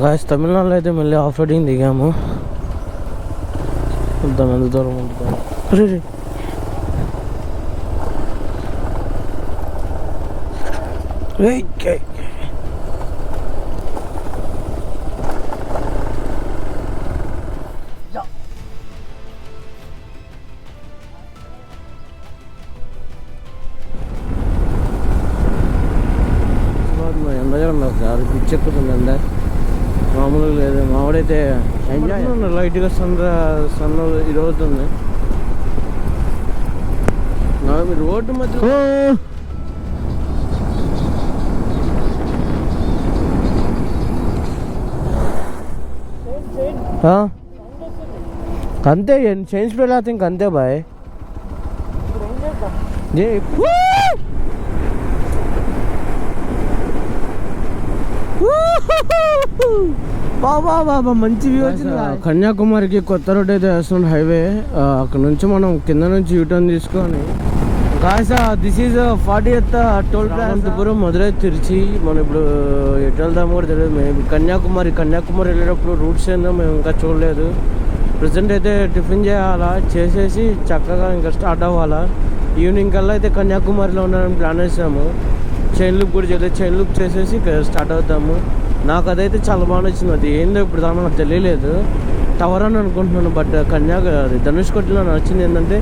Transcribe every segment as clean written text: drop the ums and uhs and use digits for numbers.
Guys తమిళనాడులో అయితే మళ్ళీ ఆఫ్ రోడింగ్ దిగాము. ఎంత దూరం ఉంటుంది. ఎండ పిచ్చెక్కుతుంది ఎండ మామూలుగా లేదు. మావాడైతే లైట్గా సన్ ఇది అవుతుంది. రోడ్డు మధ్య అంతే చైన్స్ పెళ్ళాత ఇంక అంతే బాయ్. బాబా మంచి వ్యూ వచ్చింది. కన్యాకుమారికి కొత్త రోడ్ అయితే వేస్తున్నాడు హైవే. అక్కడ నుంచి మనం కింద నుంచి యూటర్న్ తీసుకొని దిస్ ఈజ్ 40th టోల్ ప్లాంతపురం మధురై తిరిచి మనం ఇప్పుడు ఎటు వెళ్దాము కూడా తెలియదు. మేము కన్యాకుమారి వెళ్ళేటప్పుడు రూట్స్ ఏందో మేము ఇంకా చూడలేదు. ప్రజెంట్ అయితే టిఫిన్ చేయాలా, చేసేసి చక్కగా ఇంకా స్టార్ట్ అవ్వాలా. ఈవినింగ్ కల్లా అయితే కన్యాకుమారిలో ఉండాలని ప్లాన్ వేసాము. చైన్ లూప్ కూడా చేయలేదు. చైన్ లూప్ చేసేసి స్టార్ట్ అవుతాము. నాకు అదైతే చాలా బాగా నచ్చింది. అది ఏందో ఇప్పుడు దాకా నాకు తెలియలేదు. టవర్ అని అనుకుంటున్నాను. బట్ అది ధనుష్కోటిలో నచ్చింది ఏంటంటే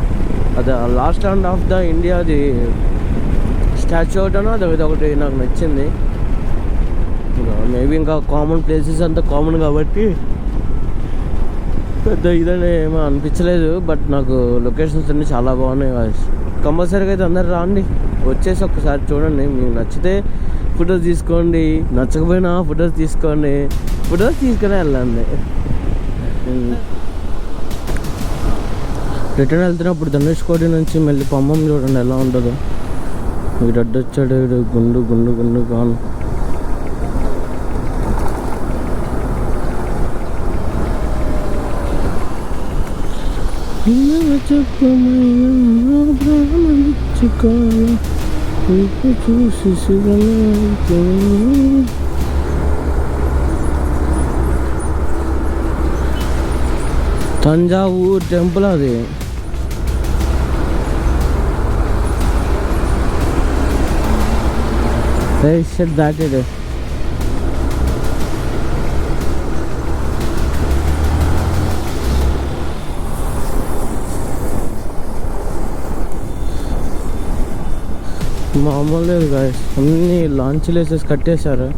అది last land of the India అది స్టాచ్యూ అవుతానో అది ఒకటి నాకు నచ్చింది. మేబీ ఇంకా కామన్ ప్లేసెస్ అంతా కామన్ కాబట్టి పెద్ద ఇదని ఏమో అనిపించలేదు. బట్ నాకు లొకేషన్స్ అన్నీ చాలా బాగున్నాయి. కంపల్సరీగా అయితే అందరు రాండి, వచ్చేసి ఒకసారి చూడండి. మీకు నచ్చితే ఫొటోస్ తీసుకోండి, నచ్చకపోయినా ఫొటోస్ తీసుకొని వెళ్ళండి. రిటర్న్ వెళ్తున్నప్పుడు ధనుష్కోటి నుంచి మళ్ళీ పంబం చూడండి ఎలా ఉంటుందో. వీడు అడ్డొచ్చాడు, వీడు గుండు కాను. చూసి తంజావూర్ టెంపుల్ అది. దాటేది మామూలు లేదు గాయస్. అన్ని లాంచ్లు వేసేసి కట్టేశారు.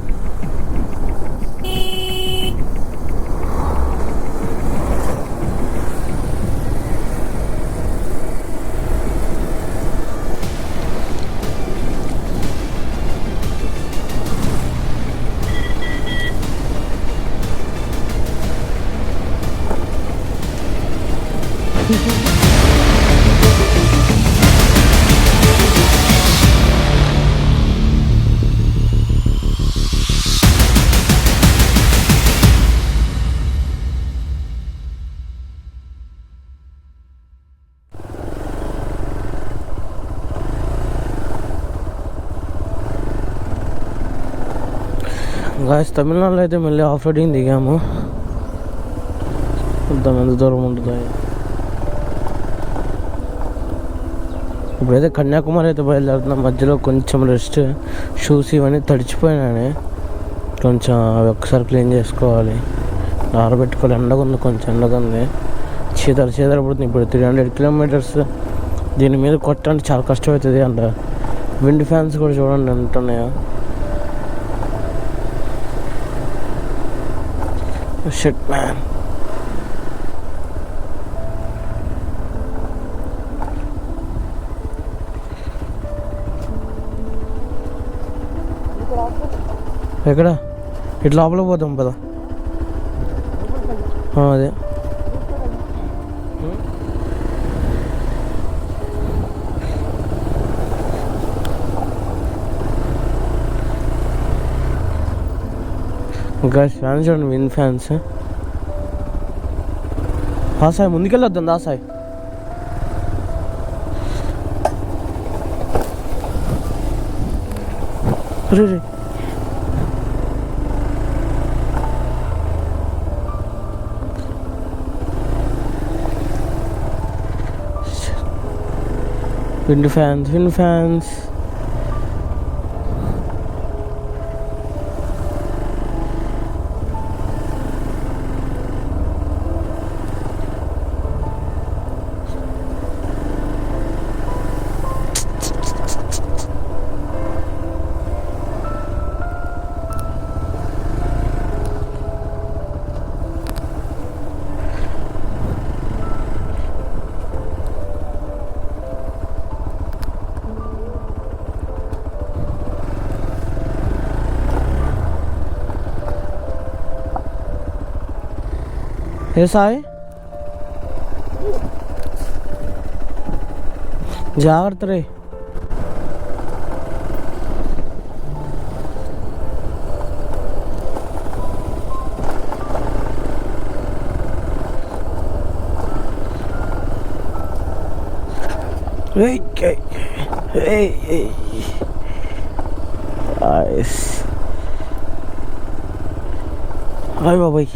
గాయస్ తమిళనాడులో అయితే మళ్ళీ ఆఫ్ రోడింగ్ దిగాము. ఎంత దూరం ఉంటుంది. ఇప్పుడైతే కన్యాకుమారి అయితే బయలుదేరుతున్నాం. మధ్యలో కొంచెం రెస్ట్, షూస్ ఇవన్నీ తడిచిపోయినాయి. కొంచెం అవి ఒక్కసారి క్లీన్ చేసుకోవాలి, ఆరబెట్టుకోవాలి. ఎండగా ఉంది, కొంచెం ఎండగా ఉంది. చీదర పడుతుంది. ఇప్పుడు 300 kilometers దీని మీద కొట్టడానికి చాలా కష్టం అవుతుంది. అండ్ విండ్ ఫ్యాన్స్ కూడా చూడండి ఎంత ఉన్నాయో. Shit man. ఎక్కడ ఇట్లా లోపల పోతాం పద. అదే ఇంకా ఫ్యాన్స్ చూడండి, విండ్ ఫ్యాన్స్. సాయి ముందుకెళ్ళొద్దాం. సాయి రే విండ్ ఫ్యాన్స్ ఏ సాయి జాగ్రత్త రే. హాయ్ బాబాయ్.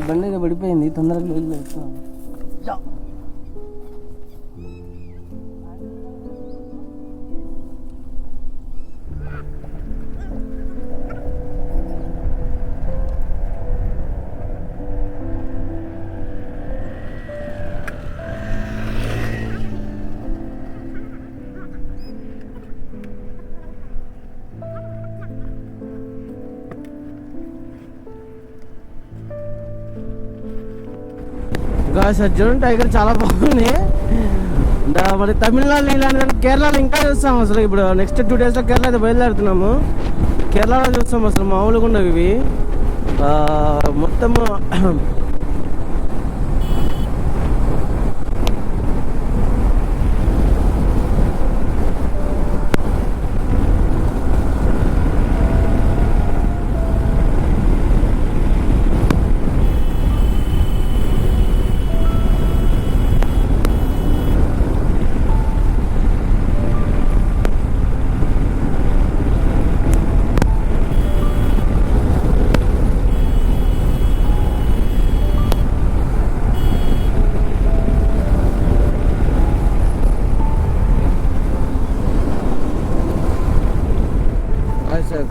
బండి పడిపోయింది, తొందరగా వెళ్ళి చూడండి. టైగర్ చాలా బాగుంది. మరి తమిళనాడు ఇలాంటి కేరళలో ఇంకా చూస్తాం. అసలు ఇప్పుడు నెక్స్ట్ 2 daysలో కేరళ అయితే బయలుదేరుతున్నాము. కేరళలో చూస్తాం. అసలు మామూలుగా ఉండవు ఇవి మొత్తము.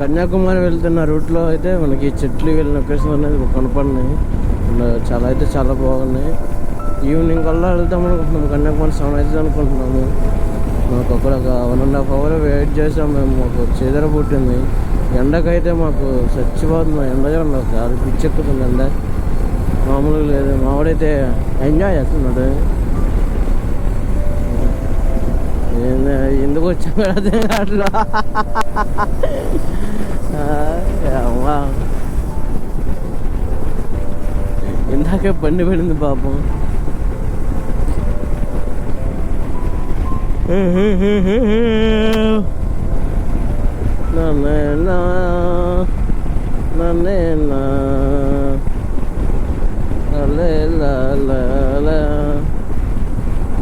కన్యాకుమారి వెళ్తున్న రూట్లో అయితే మనకి చెట్లు వెళ్ళిన లొకేషన్ అనేది కనపడినాయి. చాలా అయితే చాలా బాగున్నాయి. ఈవినింగ్ కల్లా వెళ్తాం అనుకుంటున్నాము. కన్యాకుమారి 7 అవుతుంది అనుకుంటున్నాము. మాకు అక్కడ ఒక 1.5 hour వెయిట్ చేసాం మేము. మాకు చీదర పుట్టింది. ఎండకైతే మాకు చచ్చిపోతుంది. ఎండ చూడండి, చాలా పిచ్చెక్కుతుంది ఎండ, మామూలుగా లేదు. మావాడైతే ఎంజాయ్ చేస్తున్నాడు. ఎందుకు వచ్చాము అదే అట్లా. ఇందాకే బండి పడింది పాపం.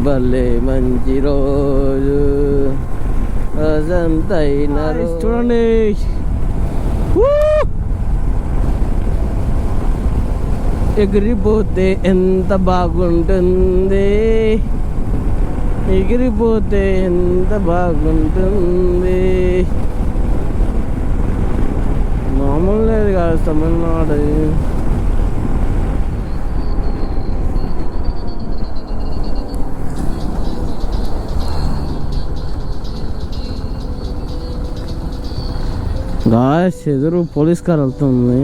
భలే మంచి రోజు అజంతైన చూడండి. ఎగిరిపోతే ఎంత బాగుంటుంది, ఎగిరిపోతే ఎంత బాగుంటుంది. మామూలు లేదు కాదు తమిళనాడు. గాయస్ ఎదురు పోలీస్ కార్ వెళ్తుంది.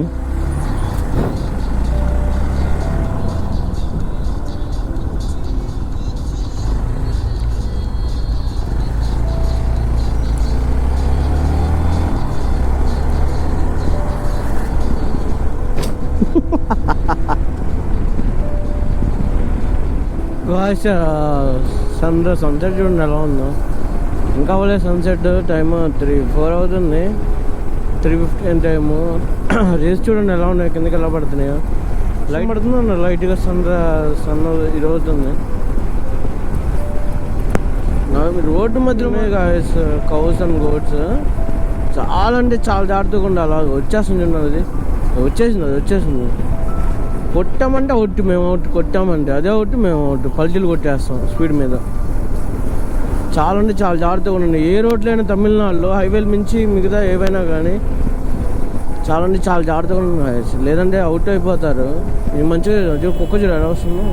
గాయస్ సన్సెట్ చూడండి ఎలా ఉందో. ఇంకా అవ్వలేదు సన్సెట్, టైమ్ 3-4 అవుతుంది. 3:15 టైము. రేస్ చూడండి ఎలా ఉన్నాయి, కిందకి ఎలా పడుతున్నాయో. లైట్ పడుతుంది లైట్గా, సన్ ఇది అవుతుంది. రోడ్డు మధ్యలో కౌస్ అండ్ గోడ్స్ చాలా అంటే చాలా జాగ్రత్తగా ఉండాలి. అలా వచ్చేస్తుంది చూడండి, అది వచ్చేసింది. కొట్టామంటే అవుట్, మేము అవుట్. కొట్టామంటే అదే అవుట్, మేము అవుట్. పల్టీలు కొట్టేస్తాం స్పీడ్ మీద. చాలా అంటే చాలా జాగ్రత్తగా ఉండండి. ఏ రోడ్లు అయినా తమిళనాడులో హైవేలు మించి మిగతా ఏవైనా కానీ చాలా అంటే చాలా జాగ్రత్తగా ఉండాలి, లేదంటే అవుట్ అయిపోతారు. ఇది మంచిగా కుక్క చూడ ఎలా వస్తుందో.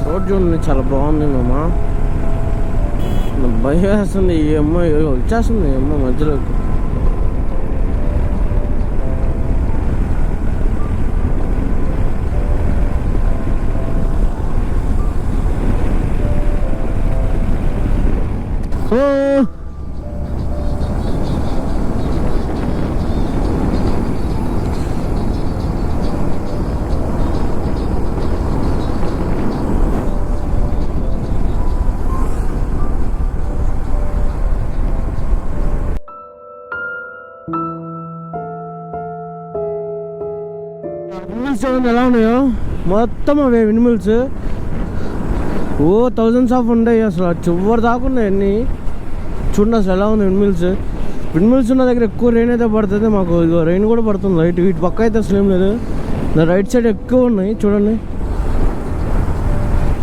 రోడ్ చూడండి చాలా బాగుంది మామ. భయం వేస్తుంది. ఈ అమ్మాయి వచ్చేస్తుంది, ఈ అమ్మాయి మధ్యలోకి. విండ్మిల్స్ చూడండి ఎలా ఉన్నాయో, మొత్తం అవే విండ్మిల్స్. 1000s ఆఫ్ ఉన్నాయి అసలు, చివరి దాకా ఉన్నాయి అన్నీ. చూడండి అసలు ఎలా ఉంది విండ్మిల్స్. విండ్మిల్స్ ఉన్న దగ్గర ఎక్కువ రెయిన్ అయితే పడుతుంది. మాకు ఇక రెయిన్ కూడా పడుతుంది లైట్. వీటి పక్క అయితే అసలు ఏం లేదు, నా రైట్ సైడ్ ఎక్కువ ఉన్నాయి చూడండి.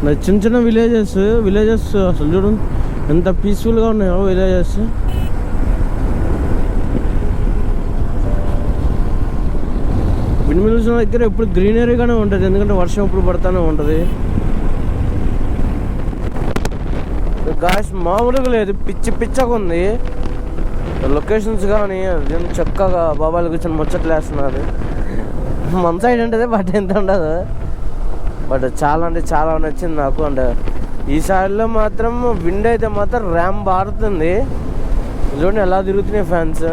నా చిన్న చిన్న విలేజెస్ అసలు చూడండి ఎంత పీస్ఫుల్గా ఉన్నాయో విలేజెస్. విండ్మిల్స్ దగ్గర ఎప్పుడు గ్రీనరీగానే ఉంటుంది, ఎందుకంటే వర్షం ఎప్పుడు పడుతూనే ఉంటుంది. గాయస్ మామూలుగా లేదు, పిచ్చగా ఉంది. లొకేషన్స్ కానీ చక్కగా బాబాలు కూర్చొని ముచ్చట్లు వేస్తున్నారు. మన సైడ్ ఉంటుంది బట్ ఎంత ఉండదు. బట్ చాలా అంటే చాలా నచ్చింది నాకు. అంటే ఈ సైడ్లో మాత్రం విండ్ అయితే మాత్రం ర్యామ్ బారుతుంది. చూడండి ఎలా తిరుగుతున్నాయి ఫ్యాన్స్.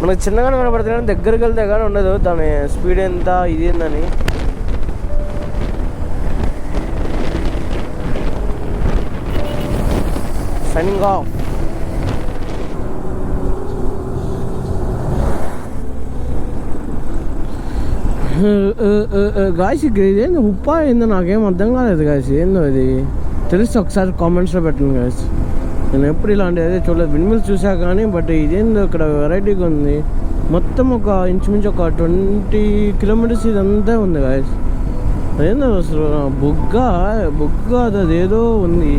మనకు చిన్నగానే కనబడుతుంది కానీ దగ్గరికి వెళ్తే కానీ ఉండదు దాని స్పీడ్ ఎంత ఇది ఏందని. Signing off. గాయస్ ఇదేంది ఉప్పా ఏందో నాకేం అర్థం కాలేదు గాయస్. ఏందో ఇది తెలిస్తే ఒకసారి కామెంట్స్లో పెట్టండి గాయస్. నేను ఎప్పుడు ఇలాంటి అదే చూడలేదు. విండ్మిల్స్ చూసా కానీ బట్ ఇదేందో ఇక్కడ వెరైటీగా ఉంది. మొత్తం ఒక ఇంచుమించు ఒక 20 kilometers ఇదంతా ఉంది గాయస్. అదేందో అసలు బొగ్గ అదేదో ఉంది.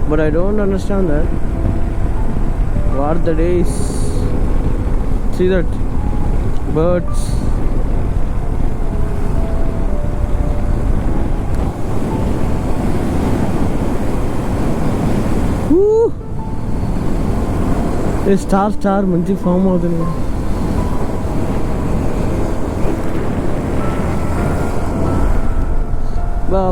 But I don't understand that. What the days. See that birds. Star మంచి ఫామ్ అవుతుంది. బా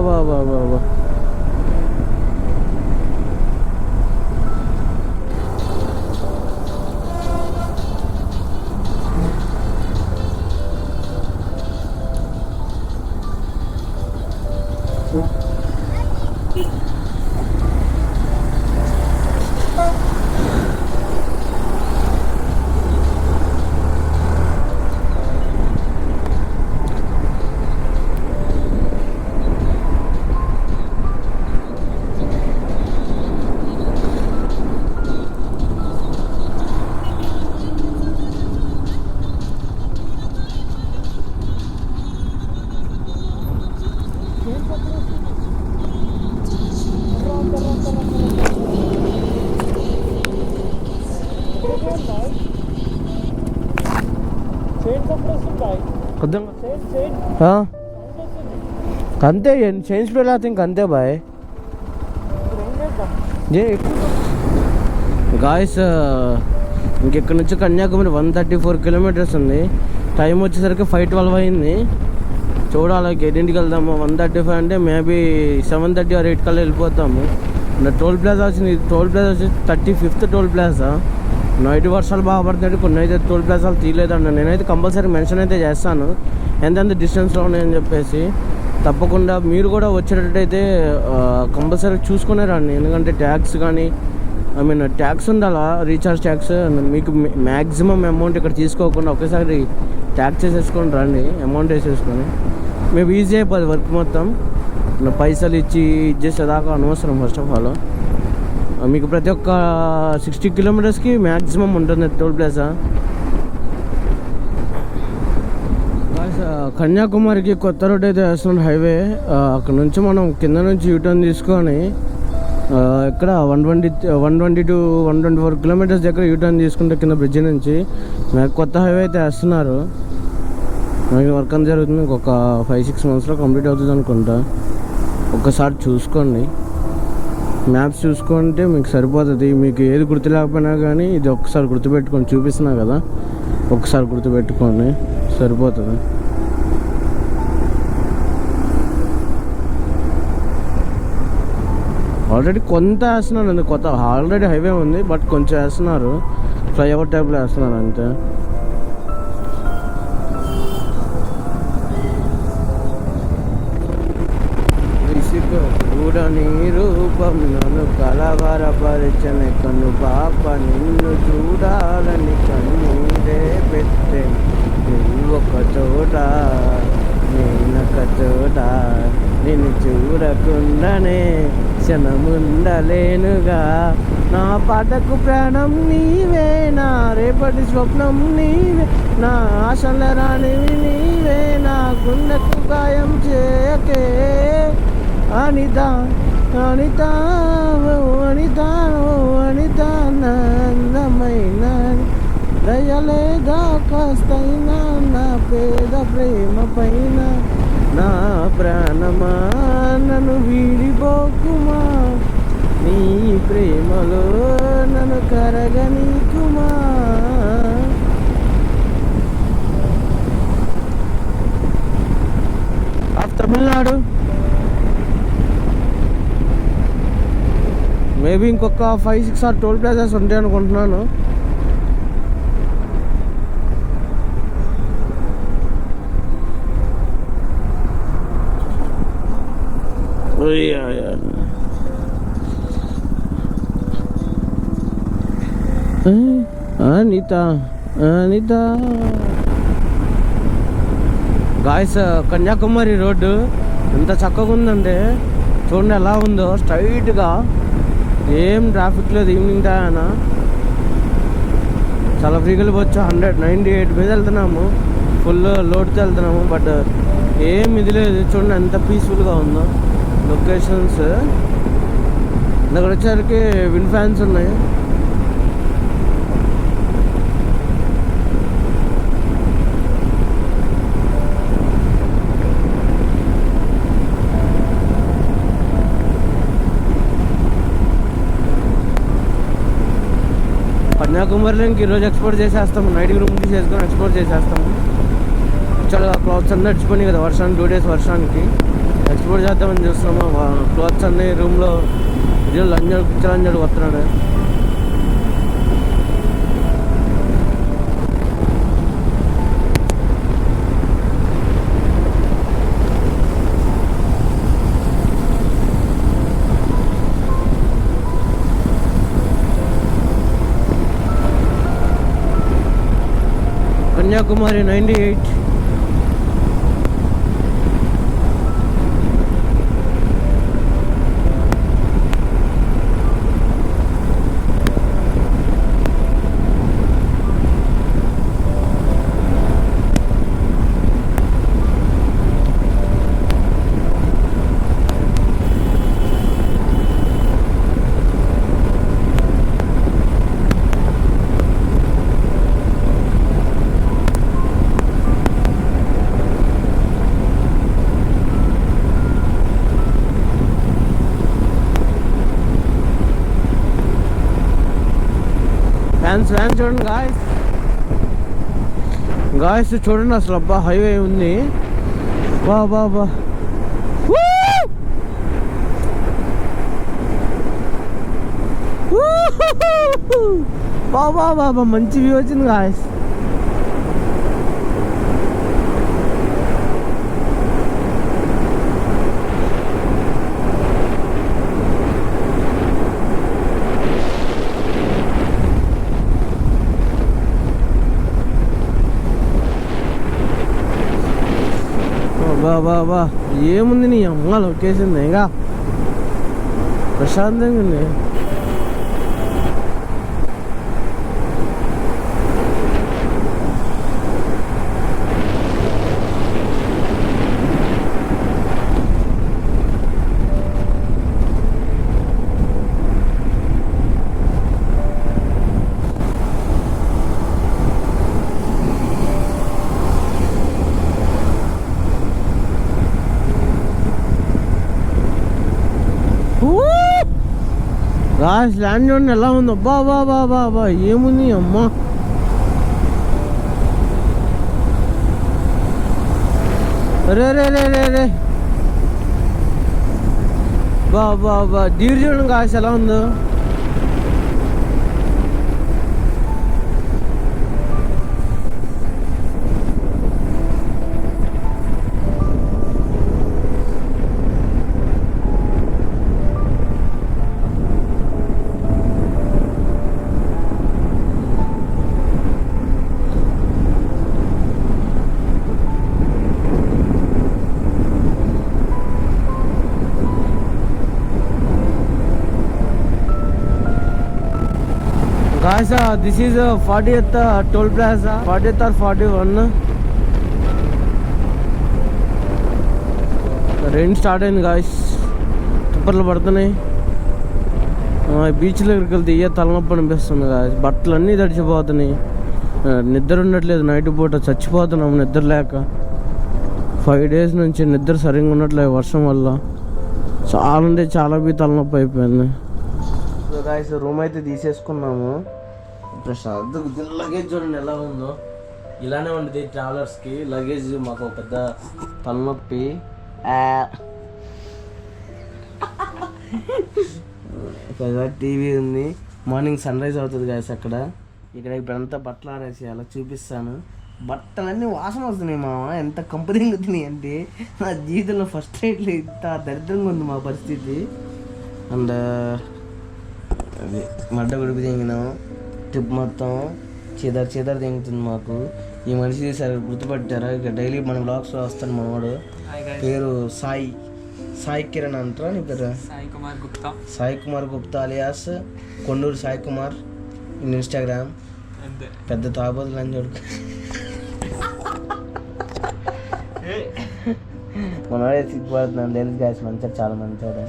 అంతే చైన్ స్పీడ్ అయితే ఇంకంతే బాయ్. గాయస్ ఇంకెక్కడి నుంచి కన్యాకుమారి 134 kilometers ఉంది. టైం వచ్చేసరికి 5:12 అయింది. చూడాలి ఎన్నింటికి వెళ్దాము. 135 అంటే మేబీ 7:30 or 8 కల్లా వెళ్ళిపోతాము. టోల్ ప్లాజా వచ్చింది. టోల్ ప్లాజా వచ్చి 35th టోల్ ప్లాజా. నైట్ వర్షాలు బాగా పడుతున్నాయి, కొన్ని అయితే టోల్ ప్లాజాలు తీయలేదండి. నేనైతే కంపల్సరీ మెన్షన్ అయితే చేస్తాను ఎంతెంత డిస్టెన్స్లో ఉన్నాయని చెప్పేసి. తప్పకుండా మీరు కూడా వచ్చేటట్టయితే కంపల్సరీ చూసుకునే రండి. ఎందుకంటే ట్యాక్స్ కానీ ట్యాక్స్ ఉండాలా, రీఛార్జ్ ట్యాక్స్. మీకు మ్యాక్సిమం అమౌంట్ ఇక్కడ తీసుకోకుండా ఒకేసారి ట్యాక్స్ వేసేసుకొని రండి, అమౌంట్ వేసేసుకొని. మేము ఈజీ అయిపోతుంది వర్క్ మొత్తం. పైసలు ఇచ్చి ఇచ్చేసేదాకా అనవసరం. ఫస్ట్ ఆఫ్ ఆల్ మీకు ప్రతి ఒక్క 60 కిలోమీటర్స్కి మ్యాక్సిమం ఉంటుంది టోల్ ప్లాజా. కన్యాకుమారికి కొత్త రోడ్ అయితే వేస్తున్నాం, హైవే. అక్కడ నుంచి మనం కింద నుంచి యూటర్న్ తీసుకొని ఇక్కడ 120 to 124 కిలోమీటర్స్ దగ్గర యూటర్న్ తీసుకుంటే కింద బ్రిడ్జ్ నుంచి కొత్త హైవే అయితే వేస్తున్నారు. మనకి వర్క్ అంతా జరుగుతుంది. ఇంకొక 5-6 monthsలో కంప్లీట్ అవుతుంది అనుకుంటా. ఒక్కసారి చూసుకోండి, మ్యాప్స్ చూసుకుంటే మీకు సరిపోతుంది. మీకు ఏది గుర్తు లేకపోయినా కానీ ఇది ఒక్కసారి గుర్తుపెట్టుకొని చూపిస్తున్నా కదా, ఒక్కసారి గుర్తుపెట్టుకోండి సరిపోతుంది. ఆల్రెడీ కొంత వేస్తున్నారు, కొత్త ఆల్రెడీ హైవే ఉంది బట్ కొంచెం వేస్తున్నారు, ఫ్లైఓవర్ టైప్లో వేస్తున్నారు అంతే. చూడని రూపం నన్ను కలవరపరిచని కన్ను పాప, నిన్ను చూడాలని కన్నీరే పెట్టే. నువ్వు ఒక చోట నేనొక చోట, నిన్ను చూడకుండానే క్షణముండలేనుగా. నా పాటకు ప్రాణం నీవే, నా రేపటి స్వప్నం నీవే, నా ఆశల రానివి నీవే, నా గుండెకు గాయం చేయకే. అనిత అనిత అనిత అనిత అందమైన దయలేదా కాస్తైనా నా పేద ప్రేమ పైన. నా ప్రాణమా నన్ను వీడిపోకుమా, నీ ప్రేమలో నన్ను కరగనీకుమా. తమిళనాడు మేబీ ఇంకొక 5-6 టోల్ ప్లాజాస్ ఉంటాయి అనుకుంటున్నాను. అనిత అనిత గాయస్, కన్యాకుమారి రోడ్డు ఎంత చక్కగా ఉందంటే చూడండి ఎలా ఉందో. స్ట్రైట్గా ఏం ట్రాఫిక్ లేదు. ఈవినింగ్ టైం చాలా ఫ్రీగా వెళ్ళిపోవచ్చు. 198 మీద వెళ్తున్నాము, ఫుల్ లోడ్తో వెళ్తున్నాము. బట్ ఏం ఇది లేదు. చూడండి ఎంత పీస్ఫుల్గా ఉందో లొకేషన్స్. దగ్గర వచ్చేసరికి విండ్ ఫ్యాన్స్ ఉన్నాయి. కన్యాకుమారిలో ఇంక ఈరోజు ఎక్స్పోర్ట్ చేసేస్తాము. నైట్కి రూమ్ తీసుకొని ఎక్స్పోర్ట్ చేసేస్తాము. చాలా క్లాత్స్ అన్నీ నడిచిపోయినాయి కదా వర్షానికి, 2 days వర్షానికి ఎక్స్పోర్ట్ చేద్దామని చూస్తున్నాము. క్లాత్స్ అన్నీ రూమ్లో లంజాడు పిచ్చలంజాడు వస్తున్నాడు. కన్యాకుమారి 98. ఫ్యాన్స్ చూడండి గాయస్ చూడండి అసలు. అబ్బా హైవే ఉంది. బా బా బా బాబా బాబా మంచి వ్యూ వచ్చింది గాయస్. బాబా ఏముంది నీ అమ్మ లొకేషన్ ఇంకా ప్రశాంతంగా ఉంది. గాయస్ ల్యాండ్ చూడండి ఎలా ఉందో. బాబా బాబా బా ఏముంది అమ్మా. రే రే రే రే రే బాబా బా డీర్ చూడండి గాయస్ ఎలా ఉందో. Guys, this is 40th toll plaza, 40th or 41. Rain start అయింది గాయస్, తుప్పర్లు పడుతున్నాయి. బీచ్ దగ్గరికి వెళ్తే ఇయ్య తలనొప్పి అనిపిస్తుంది గాయస్. బట్టలు అన్నీ తడిచిపోతున్నాయి. నిద్ర ఉండట్లేదు, నైట్ పూట చచ్చిపోతున్నాము నిద్ర లేక. 5 days నుంచి నిద్ర సరిగ్గా ఉండట్లేదు వర్షం వల్ల. చాలా అంటే చాలా తలనొప్పి అయిపోయింది. గాయస్ రూమ్ అయితే తీసేసుకున్నాము. ప్రశాంత్ లగేజ్ చూడండి ఎలా ఉందో. ఇలానే ఉండేది ట్రావెలర్స్కి లగేజ్. మాకు పెద్ద తలనొప్పి. టీవీ ఉంది. మార్నింగ్ సన్ రైజ్ అవుతుంది గాయస్ అక్కడ. ఇక్కడ ఇప్పుడంతా బట్టలు ఆరేసి అలా చూపిస్తాను. బట్టలన్నీ వాసన వస్తున్నాయి మామ. ఎంత కంపెనీలు వచ్చినాయి అంటే నా జీవితంలో ఫస్ట్ రైట్లో ఇంత దరిద్రంగా ఉంది మా పరిస్థితి. అండ్ అది మడ్డ గుడిపి తెంగినాం. ట్రిప్ మొత్తం చీదర తెంగుతుంది మాకు. ఈ మనిషి సరే గుర్తుపట్టారా? ఇక డైలీ మన బ్లాగ్స్లో వస్తాను మనవాడు. పేరు సాయి కిరణ్ అంటారా నీ పేరు? Sai Kumar Gupta alias Konduru Sai Kumar in Instagram. పెద్ద తాబోతులు అని చూడు. మనవాడే సిగ్గుపడుతున్నాను. లేదు గాయస్ మంచిగా చాలా మంచివాడు.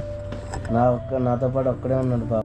నాతో పాటు ఒక్కడే ఉన్నాడు బాబు.